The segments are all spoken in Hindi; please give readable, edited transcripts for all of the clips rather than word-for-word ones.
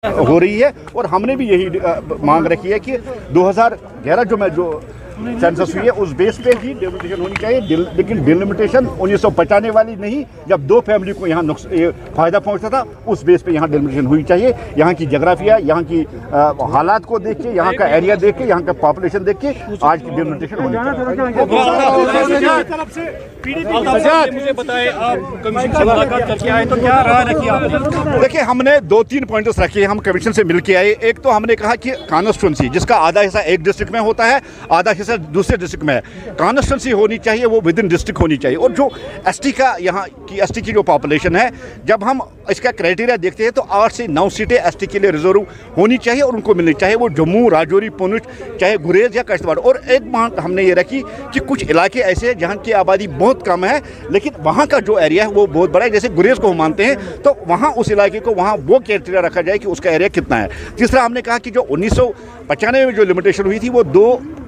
हो रही है और हमने भी यही मांग रखी है कि 2011 जो सेंसस हुई है उस बेस पे ही डिलिमिटेशन होनी चाहिए, लेकिन डिलिमिटेशन 1995 वाली नहीं, जब दो फैमिली को यहाँ फायदा पहुँचता था उस बेस पे यहाँ डिलिमिटेशन हुई चाहिए। यहाँ की जोग्राफिया, यहाँ की हालात को देख के, यहाँ का एरिया देख के, यहाँ का पॉपुलेशन देख के आज की डिलिमिटेशन होनी चाहिए। देखिए, हमने 2-3 पॉइंट्स रखे, हम कमीशन से मिलकर आए। एक तो हमने कहा कि कॉन्स्टिट्यूंसी जिसका आधा हिस्सा एक डिस्ट्रिक्ट में होता है, आधा हिस्सा दूसरे डिस्ट्रिक्ट में है, कॉन्स्टिट्यूंसी होनी चाहिए, वो विद इन डिस्ट्रिक्ट होनी चाहिए। और जो एसटी का यहाँ की एसटी की जो पॉपुलेशन है, जब हम इसका क्राइटेरिया देखते हैं तो 8 से 9 सीटें एसटी के लिए रिजर्व होनी चाहिए और उनको मिलनी चाहिए, वो जम्मू, राजौरी, पुंछ, चाहे गुरेज या कश्तवाड़। और एक बात हमने ये रखी कि कुछ इलाके ऐसे हैं जहाँ की आबादी बहुत कम है लेकिन वहाँ का जो एरिया है वो बहुत बड़ा है, जैसे गुरेज को हम मानते हैं, तो वहाँ उस इलाके को वहाँ वो क्राइटेरिया रखा जाए कि उसका एरिया कितना है। तीसरा हमने कहा कि जो 1995 में जो लिमिटेशन हुई थी वो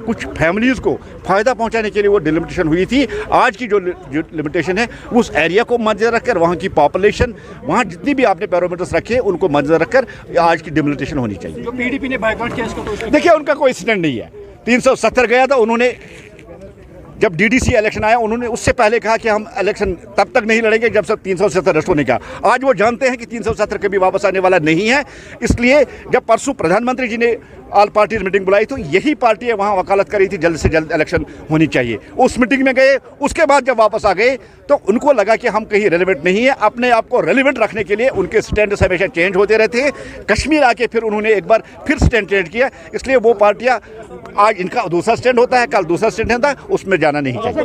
कुछ फैमिलीज़ को फ़ायदा पहुंचाने के लिए वो डिलिमिटेशन हुई थी। आज की जो लिमिटेशन है उस एरिया को मद्देनजर रखकर, वहाँ की पॉपुलेशन, वहाँ जितनी भी आपने पैरामीटर्स रखे उनको मद्देनजर रखकर आज की डिलिमिटेशन होनी चाहिए। जो पीडीपी ने बायकॉट किया इसका तो देखिए, उनका कोई स्टैंड नहीं है। 370 गया था, उन्होंने जब डीडीसी इलेक्शन आया उन्होंने उससे पहले कहा कि हम इलेक्शन तब तक नहीं लड़ेंगे जब सब 370 रस्ट होने का। आज वो जानते हैं कि 370 कभी वापस आने वाला नहीं है। इसलिए जब परसों प्रधानमंत्री जी ने ऑल पार्टीज मीटिंग बुलाई तो यही पार्टी वहाँ वकालत कर रही थी जल्द से जल्द इलेक्शन होनी चाहिए। उस मीटिंग में गए, उसके बाद जब वापस आ गए तो उनको लगा कि हम कहीं रेलिवेंट नहीं है। अपने आप को रेलिवेंट रखने के लिए उनके स्टैंड हमेशा चेंज होते रहते हैं। कश्मीर आके फिर उन्होंने एक बार फिर स्टैंड चेंज किया, इसलिए वो पार्टियाँ आज इनका दूसरा स्टैंड होता है, कल दूसरा स्टैंड होता है, उसमें जाना नहीं चाहिए।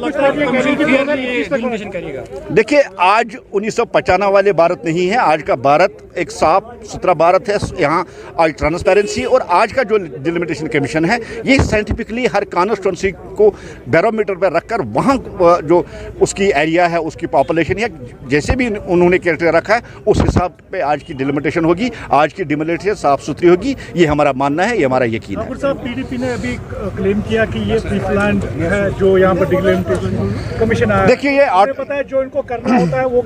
देखिए, आज 1995 वाले भारत नहीं है, आज का भारत एक साफ सुथरा भारत है। यहाँ आज ट्रांसपेरेंसी और आज का जो डिलिमिटेशन कमीशन है ये साइंटिफिकली हर कॉन्स्टिट्यूंसी को बैरोमीटर पर रखकर वहाँ जो उसकी एरिया है, उसकी पॉपुलेशन या जैसे भी उन्होंने क्राइटेरिया रखा है उस हिसाब पे आज की डिलिमिटेशन होगी। आज की डिलिमिटेशन साफ सुथरी होगी, ये हमारा मानना है, ये हमारा यकीन है। पीडीपी ने अभी क्लेम किया कि ये प्री प्लान्ड है जो यहाँ पर डिलिमिटेशन कमीशन आया। देखिए, ये पता है जो इनको करना होता है वो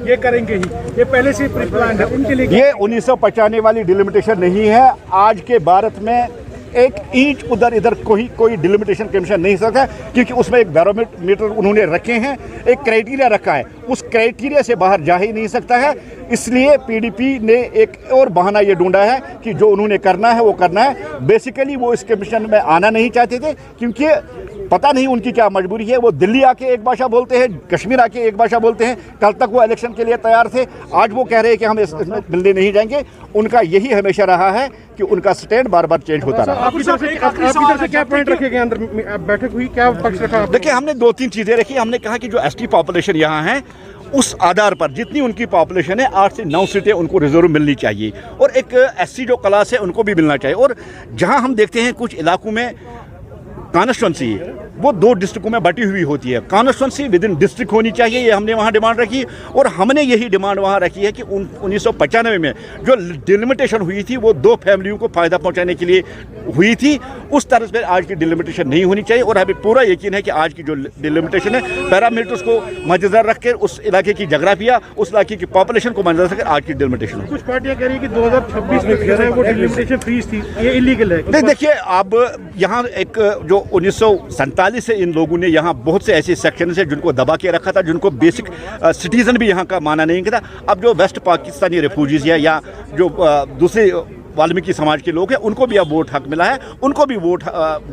ये करेंगे ही, ये पहले से प्री प्लान्ड है उनके लिए। ये 1995 वाली डिलिमिटेशन नहीं है। आज के भारत में एक इंच उधर इधर कोई डिलिमिटेशन कमीशन नहीं सकता, क्योंकि उसमें एक बैरोमीटर उन्होंने रखे हैं, एक क्राइटेरिया रखा है, उस क्राइटेरिया से बाहर जा ही नहीं सकता है। इसलिए पीडीपी ने एक और बहाना ये ढूंढा है कि जो उन्होंने करना है वो करना है। बेसिकली वो इस कमीशन में आना नहीं चाहते थे, क्योंकि पता नहीं उनकी क्या मजबूरी है। वो दिल्ली आके एक भाषा बोलते हैं, कश्मीर आके एक भाषा बोलते हैं। कल तक वो इलेक्शन के लिए तैयार थे, आज वो कह रहे हैं कि हम इसमें मिलने नहीं जाएंगे। उनका यही हमेशा रहा है कि उनका स्टैंड बार बार चेंज होता रहा। आपकी तरफ से क्या पॉइंट रखे गए, अंदर बैठक हुई, क्या पक्ष रखा? देखिए, हमने 2-3 चीज़ें रखी। हमने कहा कि जो एसटी पॉपुलेशन यहाँ है उस आधार पर जितनी उनकी पॉपुलेशन है 8 से 9 सीटें उनको रिजर्व मिलनी चाहिए और एक एससी जो क्लास है उनको भी मिलना चाहिए। और जहाँ हम देखते हैं कुछ इलाकों में कॉन्स्टिट्यूंसी वो 2 डिस्ट्रिक्टों में बटी हुई होती है, कॉन्स्टिट्यूंसी विद इन डिस्ट्रिक्ट होनी चाहिए, ये हमने वहाँ डिमांड रखी। और हमने यही डिमांड वहाँ रखी है कि 1995 में जो डिलिमिटेशन हुई थी वो 2 फैमिलियों को फ़ायदा पहुँचाने के लिए हुई थी, उस तरह से आज की डिलिमिटेशन नहीं होनी चाहिए। और हमें पूरा यकीन है कि आज की जो डिलिमिटेशन है पैरामीटर्स को मद्देनजर रख कर, उस इलाके की जोग्राफिया, उस इलाके की पॉपुलेशन को मद्देनजर रखकर आज की डिलिमिटेशन है। कुछ पार्टियाँ कह रही है कि 2026 में वो डिलिमिटेशन फ्रीज थी, ये इलीगल है। नहीं, देखिए, अब यहाँ एक जो 1947 से इन लोगों ने यहाँ बहुत से ऐसे सेक्शन है जिनको दबा के रखा था, जिनको बेसिक सिटीजन भी यहाँ का माना नहीं था। अब जो वेस्ट पाकिस्तानी रेफ्यूजीज है या जो दूसरे वाल्मीकि समाज के लोग हैं उनको भी अब वोट हक मिला है, उनको भी वोट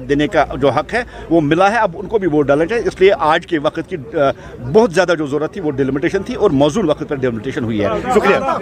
देने का जो हक है वो मिला है, अब उनको भी वोट डालना चाहिए। इसलिए आज के वक्त की बहुत ज़्यादा जो ज़रूरत थी वो डिलिमिटेशन थी और मौजूद वक्त पर डिलिमिटेशन हुई है। शुक्रिया।